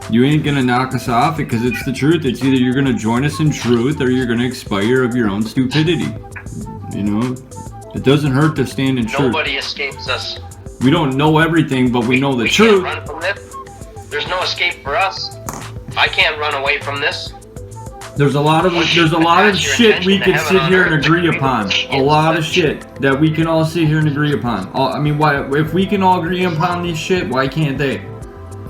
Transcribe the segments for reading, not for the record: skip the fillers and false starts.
You ain't gonna knock us off because it's the truth. It's either you're gonna join us in truth or you're gonna expire of your own stupidity. You know? It doesn't hurt to stand in truth. Nobody escapes us. We don't know everything, but we know the truth. Can't run from this. There's no escape for us. I can't run away from this. There's a lot of shit we can sit here and agree upon. A lot of shit that we can all sit here and agree upon. I mean, why? If we can all agree upon these shit, why can't they?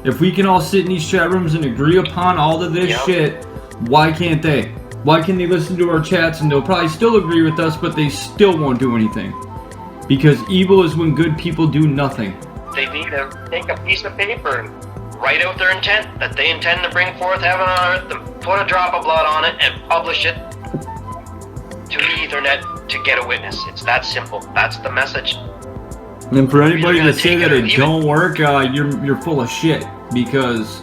If we can all sit in these chat rooms and agree upon all of this shit, why can't they? Why can they listen to our chats and they'll probably still agree with us, but they still won't do anything? Because evil is when good people do nothing. They need to take a piece of paper and write out their intent, that they intend to bring forth heaven on earth, and put a drop of blood on it and publish it to the Ethernet to get a witness. It's that simple. That's the message. And for anybody to say that it don't work, you're full of shit, because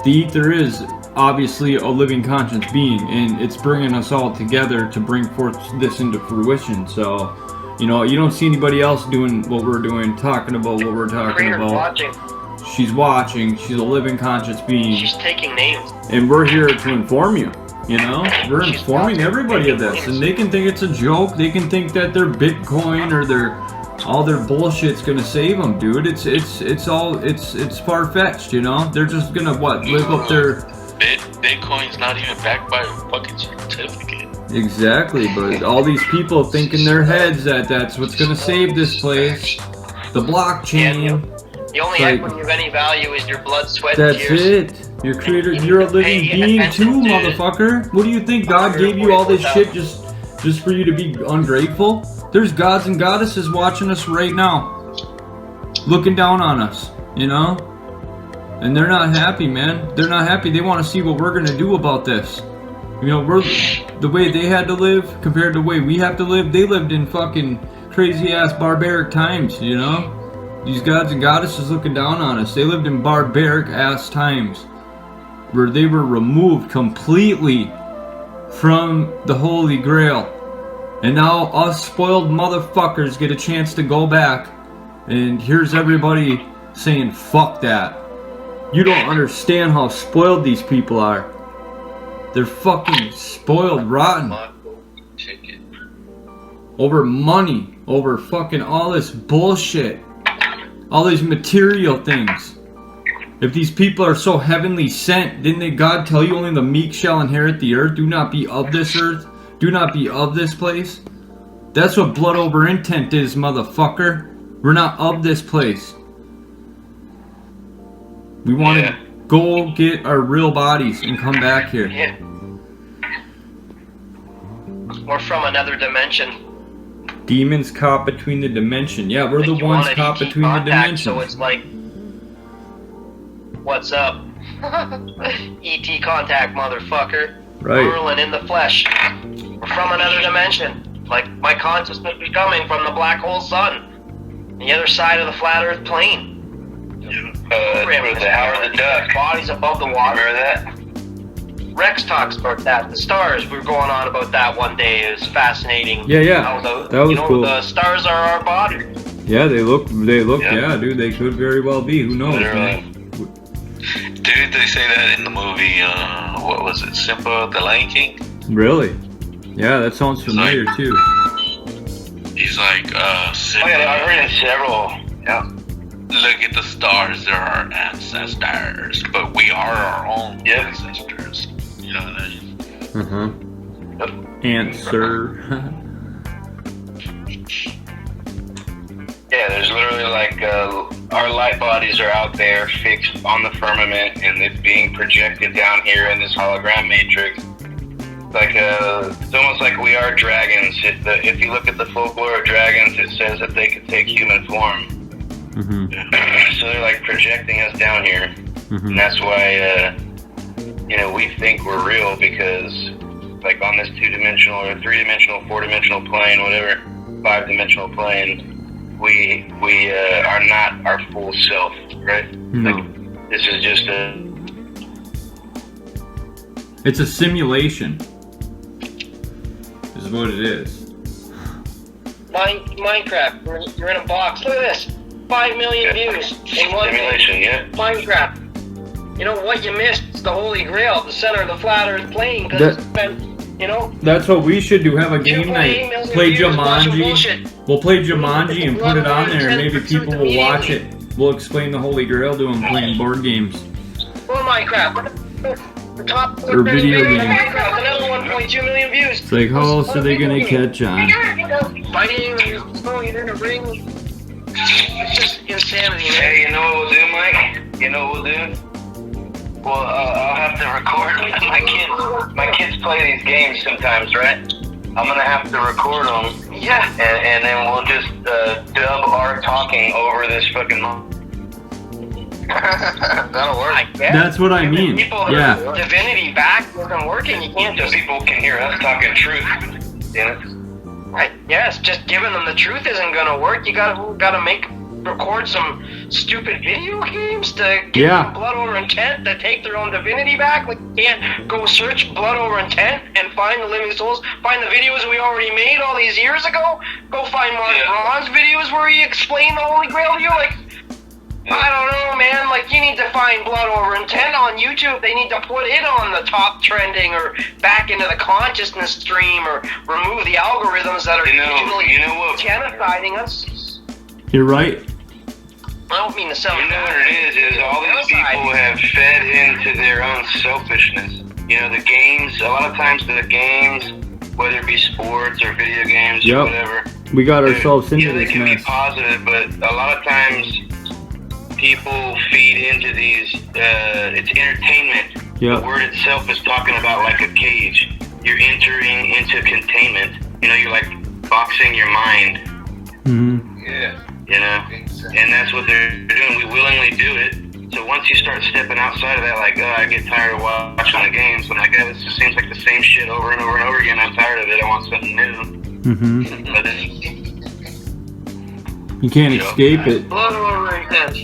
the ether is obviously a living conscious being, and it's bringing us all together to bring forth this into fruition. So, you know, you don't see anybody else doing what we're doing, talking about what we're talking about. She's watching. She's a living conscious being. She's taking names. And we're here to inform you. You know, we're informing everybody of this, and they can think it's a joke. They can think that their Bitcoin or all their bullshit's gonna save them, dude. It's far-fetched, you know. They're just gonna live up their. Bitcoin's not even backed by a fucking certificate. Exactly, but all these people think in their heads that that's what's gonna save this place. The blockchain. The only equity of any value is your blood, sweat, and tears. That's it. Your creator, you're a living being too, motherfucker. What do you think? God gave you all this shit just for you to be ungrateful? There's gods and goddesses watching us right now, looking down on us, you know? And they're not happy, man. They're not happy. They want to see what we're gonna do about this. You know, the way they had to live compared to the way we have to live. They lived in fucking crazy ass barbaric times, you know? These gods and goddesses looking down on us. They lived in barbaric ass times where they were removed completely from the Holy Grail. And now us spoiled motherfuckers get a chance to go back, and here's everybody saying fuck that. You don't understand how spoiled these people are. They're fucking spoiled rotten. Over money, over fucking all this bullshit. All these material things. If these people are so heavenly sent, didn't God tell you only the meek shall inherit the earth? Do not be of this earth. Do not be of this place. That's what blood over intent is, motherfucker. We're not of this place. We want to go get our real bodies and come back here. Yeah. We're from another dimension. Demons caught between the dimension. Yeah, we're the ones caught between the dimensions. So it's like, what's up? ET contact, motherfucker. Right. Whirling in the flesh. We're from another dimension. Like my consciousness is coming from the black hole sun. The other side of the flat earth plane. The Howard the Duck. Bodies above the water. Remember that? Rex talks about that. The stars, we were going on about that one day. It was fascinating. Yeah. That was cool. The stars are our body. Yeah, they look, yeah, dude, they could very well be. Who knows, man? Dude, they say that in the movie, what was it, Simba, the Lion King? Really? Yeah, that sounds familiar, too. He's like, Simba. I've heard it several. Yeah. Look at the stars, they're our ancestors, but we are our own ancestors. You know what I mean? Answer. Yeah, there's literally like our light bodies are out there fixed on the firmament, and it's being projected down here in this hologram matrix. Like it's almost like we are dragons. If you look at the folklore of dragons, it says that they could take human form. So they're like projecting us down here, and that's why we think we're real, because like on this 2-dimensional or 3-dimensional, 4-dimensional plane, whatever, 5-dimensional plane, we are not our full self, right? No. Like, this is just It's a simulation. Is what it is. Minecraft. You're in a box. Look at this. 5 million views in one simulation, day. yeah. Minecraft. You know what you missed? It's the Holy Grail, the center of the flat Earth plane. Because it's been, you know. That's what we should do. Have a game night. Play Jumanji. We'll play Jumanji and put it on there, and maybe people will watch it. We'll explain the Holy Grail to them playing board games. Or Minecraft. The top Or video games. Minecraft, another 1.2 million views. It's like, how else are they gonna catch on? Fighting and throwing it in a ring. It's just insanity, man. Hey, you know what we'll do, Mike? You know what we'll do? Well, I'll have to record my kids play these games sometimes, right? I'm gonna have to record them. Yeah. And then we'll just dub our talking over this fucking. That'll work. I guess. That's what I mean. Yeah. Divinity back isn't working. You can't So just. people can hear us talking truth. You know? Yes, just giving them the truth isn't gonna work. You gotta record some stupid video games to get them blood over intent to take their own divinity back. Like, you can't go search blood over intent and find the living souls, find the videos we already made all these years ago. Go find Mark Braun's videos where he explained the Holy Grail to you. Like, I don't know, man. Like, you need to find blood over intent on YouTube. They need to put it on the top trending or back into the consciousness stream or remove the algorithms that are usually genociding us. You're right. I don't mean to sound. You know what it is all these people have fed into their own selfishness. You know, the games, a lot of times the games, whether it be sports or video games or whatever. We got ourselves into they this can mess. be positive, but a lot of times people feed into these, it's entertainment. Yep. The word itself is talking about like a cage. You're entering into containment. You know, you're like boxing your mind. Mm-hmm. Yeah. You know, and that's what they're doing. We willingly do it. So once you start stepping outside of that, like, oh, I get tired of watching the games. I'm like, oh, this just seems like the same shit over and over and over again. I'm tired of it. I want something new. Mm-hmm. But then, you can't escape it. Blood over intent.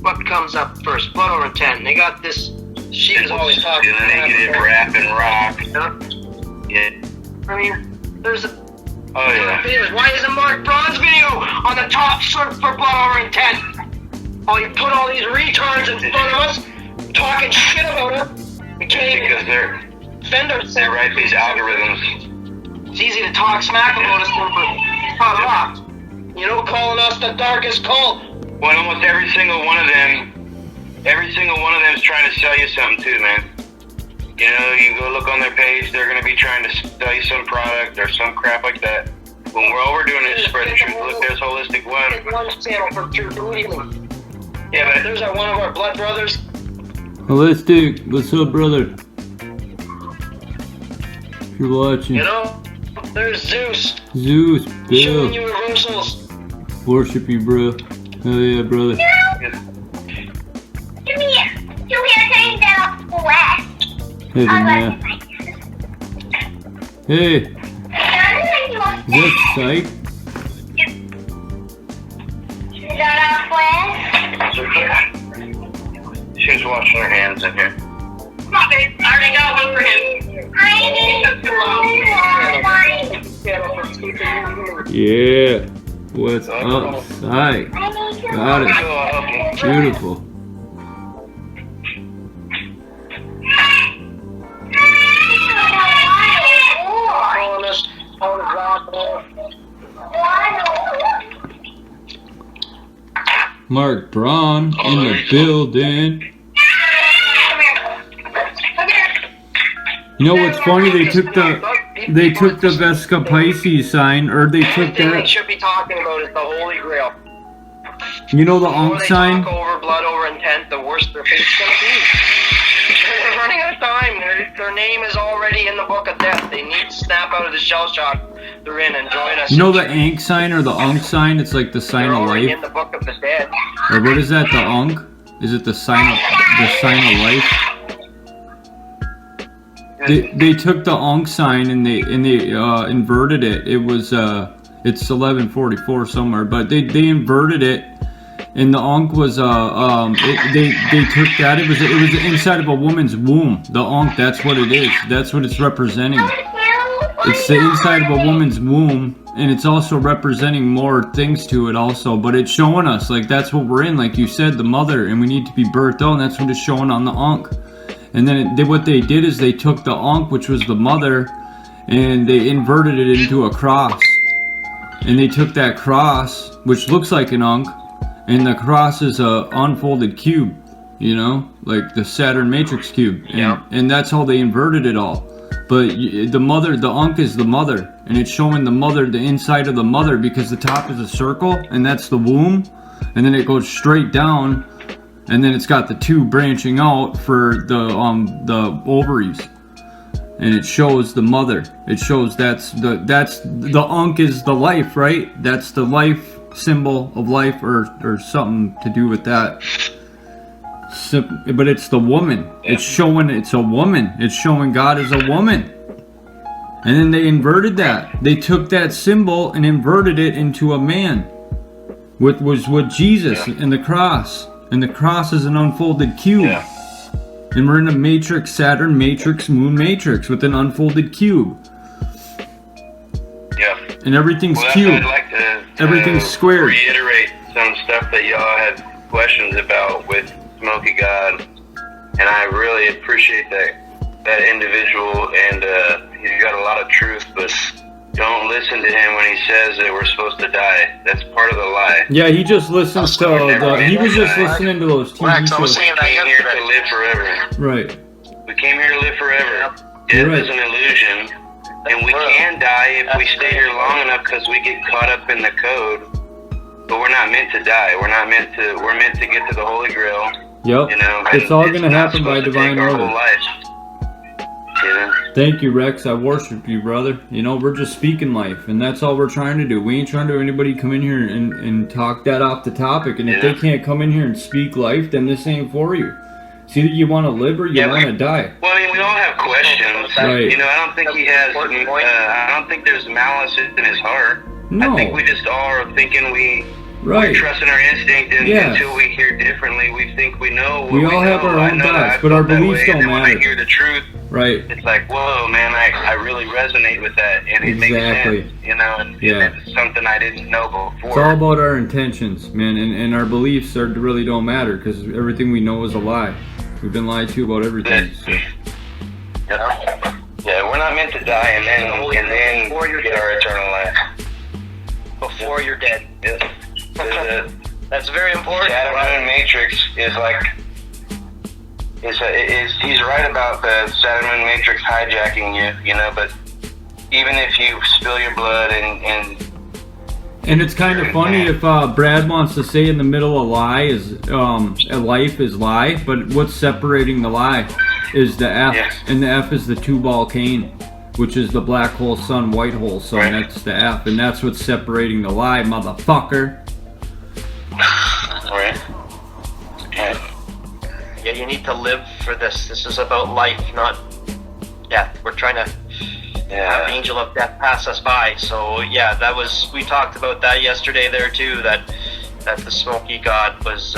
What comes up first? Blood over intent. And they got this. She's always talking. The negative rap and rock. Yeah. I mean, there's a. Oh, yeah. Why isn't Mark Braun's video on the top search for blood over intent? Oh, you put all these retards in front of us, talking shit about it. We can't because defend ourselves. they write these algorithms. It's easy to talk smack about us for pop off. You know, calling us the darkest cult. Well, almost every single one of them is trying to sell you something too, man. You know, you go look on their page, they're going to be trying to sell you some product or some crap like that. When all we're doing is spread the truth. Look, there's Holistic One. One channel for truth healing. Yeah, but there's one of our blood brothers. Holistic, what's up, brother? If you're watching. You know, there's Zeus. Zeus, Bill. Showing you reversals. Worship you, bro. Hell yeah, brother. Hey, yeah. Hey. Is that psych? She's washing her hands in here. Come on, babe. I already got one for him. Yeah. What's up, psych? Got it. Beautiful. Mark Braun in the building. You know what's funny? They took the Vesca Pisces sign, or they took that. that. We should be talking about is the Holy Grail. You know the Ankh sign? Talk over blood over intent, the worse their fate's gonna be. They're running out of time. Their name is already in the book of death. They need to snap out of the shell shock they're in and join us. You know the Ankh sign or the Ankh sign? It's like the sign of life. In the book of the dead. Or what is that? The Ankh? Is it the sign of life? They took the Ankh sign and they inverted it. It was it's 1144 somewhere, but they inverted it. And the Ankh was they took that. It was inside of a woman's womb. The Ankh, that's what it is. That's what it's representing. It's the inside of a woman's womb, and it's also representing more things to it also, but it's showing us, like, that's what we're in, like you said, the mother, and we need to be birthed out, and that's what it's showing on the Ankh. And then what they did is they took the Ankh, which was the mother, and they inverted it into a cross. And they took that cross, which looks like an Ankh, and the cross is a unfolded cube, you know, like the Saturn matrix cube, and that's how they inverted it all. But the mother, the Ankh is the mother, and it's showing the mother, the inside of the mother, because the top is a circle, and that's the womb, and then it goes straight down, and then it's got the two branching out for the ovaries, and it shows the mother. It shows that's the Ankh is the life, right? That's the life symbol of life, or something to do with that. But it's the woman. It's showing it's a woman. It's showing God as a woman. And then they inverted that. They took that symbol and inverted it into a man. What was with Jesus and the cross. And the cross is an unfolded cube. And we're in a matrix, Saturn matrix, moon matrix with an unfolded cube. And everything's cube. I'd like to everything's squared. Reiterate some stuff that y'all had questions about with Smoky God, and I really appreciate that individual, and he's got a lot of truth, but don't listen to him when he says that we're supposed to die. That's part of the lie. Yeah, he just listens to he was just listening to those TV shows. We came here to live forever. Right. We came here to live forever. Death is an illusion, and we can die if we stay here long enough because we get caught up in the code. But we're not meant to die. We're meant to get to the Holy Grail. Yep. You know, it's all going to happen by divine order. Thank you, Rex. I worship you, brother. You know, we're just speaking life, and that's all we're trying to do. We ain't trying to have anybody come in here and talk that off the topic. And if they can't come in here and speak life, then this ain't for you. It's either you want to live or you want to die. Well, I mean, we all have questions. Right. You know, I don't think he has. I don't think there's malice in his heart. No. I think we just all are thinking we trust in our instinct, and until we hear differently, we think we know. We all have our own thoughts, but our beliefs don't matter. When I hear the truth, it's like, whoa, man, I really resonate with that, and it makes sense, you know, and it's something I didn't know before. It's all about our intentions, man, and our beliefs really don't matter, because everything we know is a lie. We've been lied to about everything. So. Yeah, we're not meant to die and then get our eternal life. Before you're dead. That's very important. Saturn Matrix is like, he's right about the Saturn Matrix hijacking you, you know, but even if you spill your blood and it's kind of funny if Brad wants to say in the middle a lie is a life is lie, but what's separating the lie is the F, and the F is the two-ball cane, which is the black hole sun, white hole sun. That's the F, and that's what's separating the lie, motherfucker. Yeah, you need to live for this. This is about life, not death. We're trying to have the angel of death pass us by. So yeah, we talked about that yesterday there too, that the Smoky God was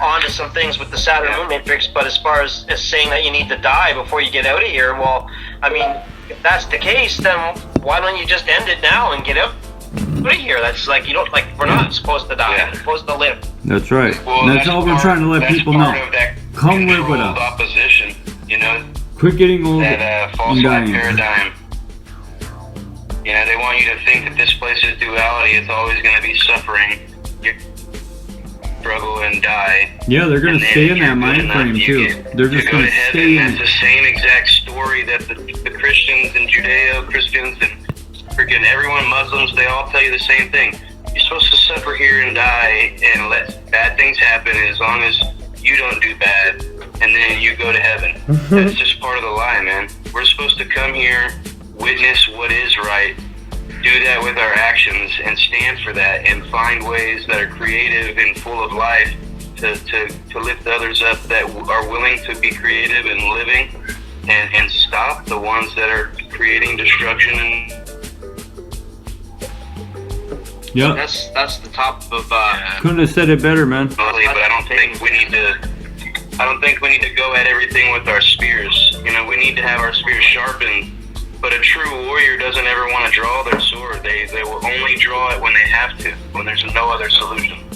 onto some things with the Saturn Moon Matrix, but as far as saying that you need to die before you get out of here, well, I mean, if that's the case, then why don't you just end it now and get out of here? That's like, we're not supposed to die, we're supposed to live. That's right. Well, that's all we're trying to let people know. Come live with us. Opposition, you know. Quit getting old that false paradigm. You know, they want you to think that this place is duality. It's always going to be suffering, struggle, and die. Yeah, they're going to stay in that mind frame too. They're just going to stay in. That's the same exact story that the Christians and Judeo-Christians and freaking everyone, Muslims, they all tell you the same thing. You're supposed to suffer here and die and let bad things happen as long as you don't do bad, and then you go to heaven. That's just part of the lie, man. We're supposed to come here, witness what is right, do that with our actions, and stand for that, and find ways that are creative and full of life to lift others up that are willing to be creative and living, and stop the ones that are creating destruction and yeah, that's the top of. Couldn't have said it better, man. But I don't think we need to go at everything with our spears. You know, we need to have our spears sharpened But a true warrior doesn't ever want to draw their sword. They will only draw it when they have to, when there's no other solution.